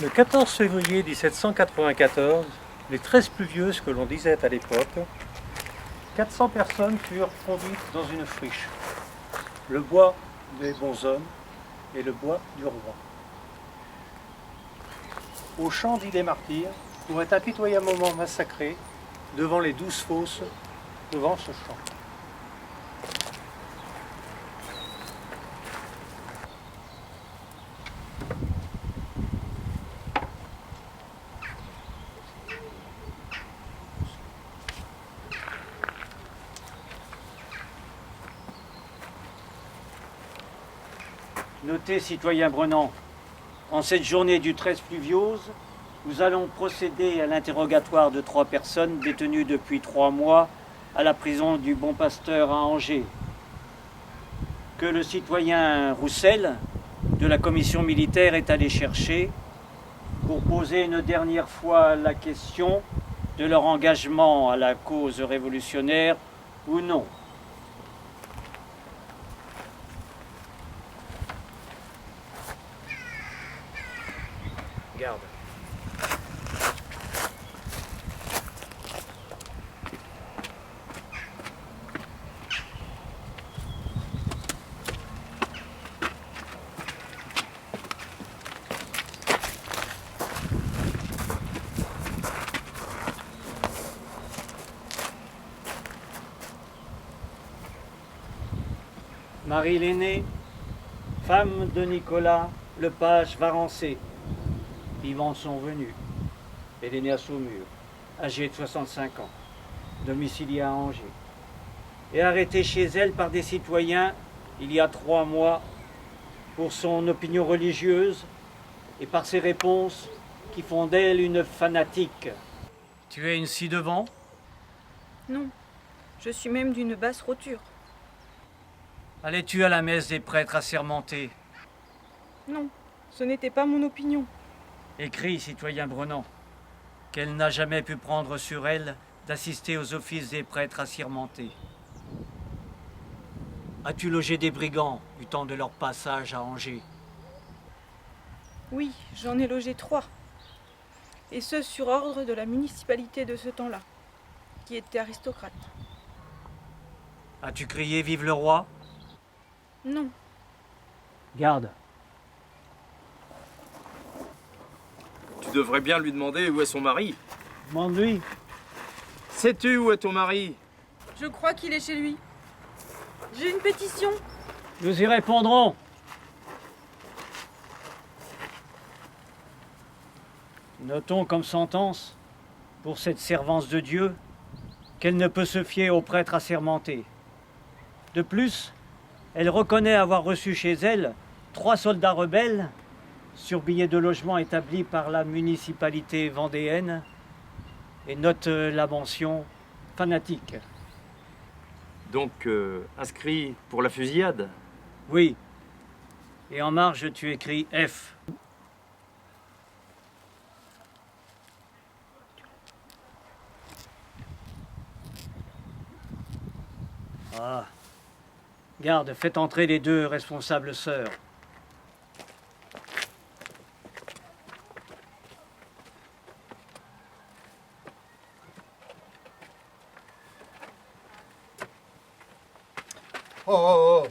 Le 14 février 1794, les 13 pluvieuses que l'on disait à l'époque, 400 personnes furent conduites dans une friche, le bois des bons hommes et le bois du roi. Au champ dit des martyrs, pour être impitoyablement massacrés devant les 12 fosses devant ce champ. Notez, citoyen Brenan, en cette journée du 13 pluviose, nous allons procéder à l'interrogatoire de 3 personnes détenues depuis 3 mois à la prison du Bon Pasteur à Angers. Que le citoyen Roussel, de la commission militaire, est allé chercher pour poser une dernière fois la question de leur engagement à la cause révolutionnaire ou non. Garde. Marie l'aînée, femme de Nicolas Lepage Varancé, vivants sont venus. Elle est née à Saumur, âgée de 65 ans, domiciliée à Angers, et arrêtée chez elle par des citoyens il y a 3 mois pour son opinion religieuse et par ses réponses qui font d'elle une fanatique. Tu es une ci-devant ? Non, je suis même d'une basse roture. Allais-tu à la messe des prêtres assermentés ? Non, ce n'était pas mon opinion. Écris, citoyen Brenan, qu'elle n'a jamais pu prendre sur elle d'assister aux offices des prêtres assermentés. As-tu logé des brigands du temps de leur passage à Angers ? Oui, j'en ai logé 3. Et ce sur ordre de la municipalité de ce temps-là, qui était aristocrate. As-tu crié « Vive le roi » ? Non, Garde. Tu devrais bien lui demander où est son mari. Demande-lui. Sais-tu où est ton mari? je crois qu'il est chez lui. J'ai une pétition. Nous y répondrons. Notons comme sentence, pour cette servance de Dieu, qu'elle ne peut se fier aux prêtres assermentés. De plus, elle reconnaît avoir reçu chez elle 3 soldats rebelles sur billet de logement établi par la municipalité vendéenne et note la mention fanatique. Donc, inscrit pour la fusillade. Oui. Et en marge, tu écris F. Ah. Garde, faites entrer les 2 responsables sœurs. Oh, oh, oh.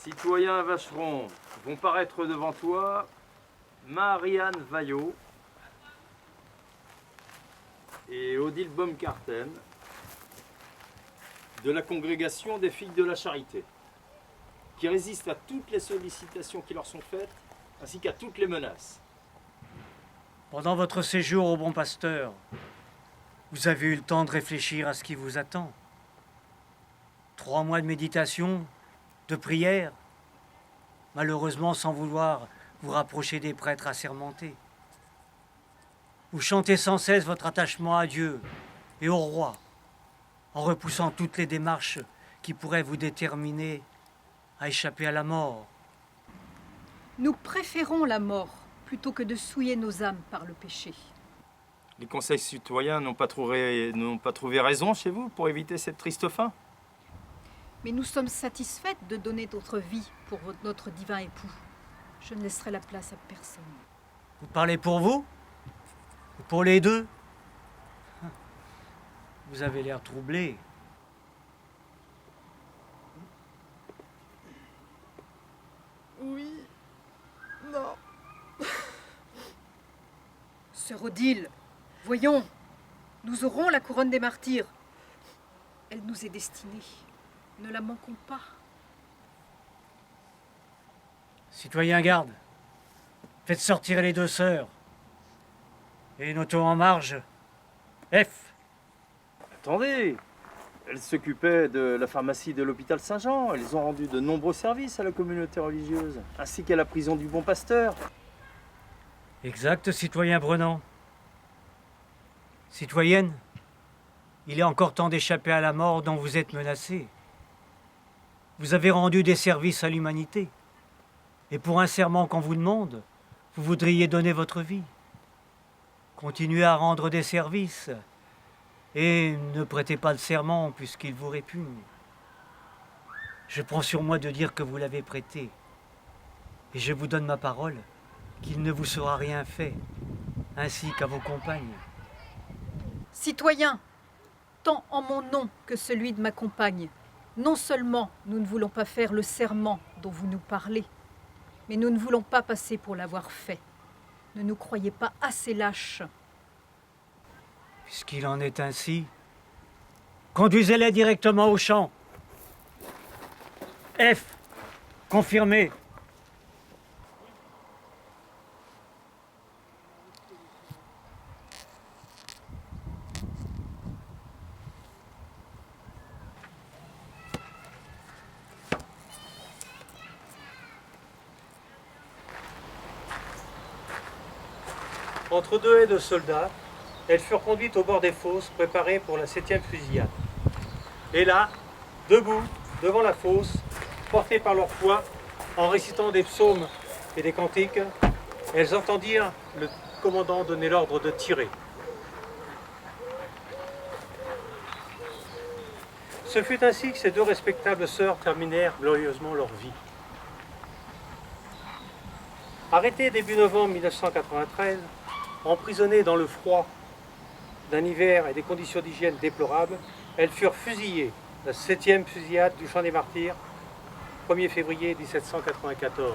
Citoyen Vacheron, vont paraître devant toi Marianne Vaillot et Odile Baumgarten de la congrégation des filles de la charité, qui résistent à toutes les sollicitations qui leur sont faites, ainsi qu'à toutes les menaces. Pendant votre séjour au Bon Pasteur, vous avez eu le temps de réfléchir à ce qui vous attend. 3 mois de méditation, de prière, malheureusement sans vouloir vous rapprocher des prêtres assermentés. Vous chantez sans cesse votre attachement à Dieu et au roi, en repoussant toutes les démarches qui pourraient vous déterminer à échapper à la mort. Nous préférons la mort plutôt que de souiller nos âmes par le péché. Les conseils citoyens n'ont pas trouvé raison chez vous pour éviter cette triste fin? Mais nous sommes satisfaites de donner notre vie pour notre divin époux. Je ne laisserai la place à personne. Vous parlez pour vous? Ou pour les deux? Vous avez l'air troublé. Oui. Non. Sœur Odile, voyons, nous aurons la couronne des martyrs. Elle nous est destinée. Ne la manquons pas. Citoyen garde, faites sortir les deux sœurs. Et notons en marge, F. Attendez, elles s'occupaient de la pharmacie de l'hôpital Saint-Jean. Elles ont rendu de nombreux services à la communauté religieuse, ainsi qu'à la prison du Bon Pasteur. Exact, citoyen Brennan. Citoyenne, il est encore temps d'échapper à la mort dont vous êtes menacée. Vous avez rendu des services à l'humanité. Et pour un serment qu'on vous demande, vous voudriez donner votre vie. Continuez à rendre des services et ne prêtez pas le serment puisqu'il vous répugne. Je prends sur moi de dire que vous l'avez prêté. Et je vous donne ma parole qu'il ne vous sera rien fait, ainsi qu'à vos compagnes. Citoyens, tant en mon nom que celui de ma compagne, non seulement nous ne voulons pas faire le serment dont vous nous parlez, mais nous ne voulons pas passer pour l'avoir fait. Ne nous croyez pas assez lâches. Puisqu'il en est ainsi, conduisez-les directement au champ. F. Confirmé. Entre deux haies de soldats, elles furent conduites au bord des fosses préparées pour la 7e fusillade. Et là, debout, devant la fosse, portées par leur foi, en récitant des psaumes et des cantiques, elles entendirent le commandant donner l'ordre de tirer. Ce fut ainsi que ces deux respectables sœurs terminèrent glorieusement leur vie. Arrêtées début novembre 1993, emprisonnées dans le froid d'un hiver et des conditions d'hygiène déplorables, elles furent fusillées, la 7e fusillade du Champ des Martyrs, 1er février 1794.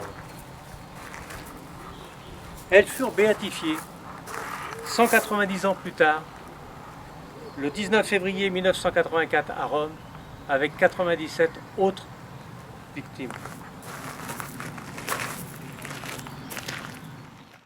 Elles furent béatifiées 190 ans plus tard, le 19 février 1984 à Rome, avec 97 autres victimes.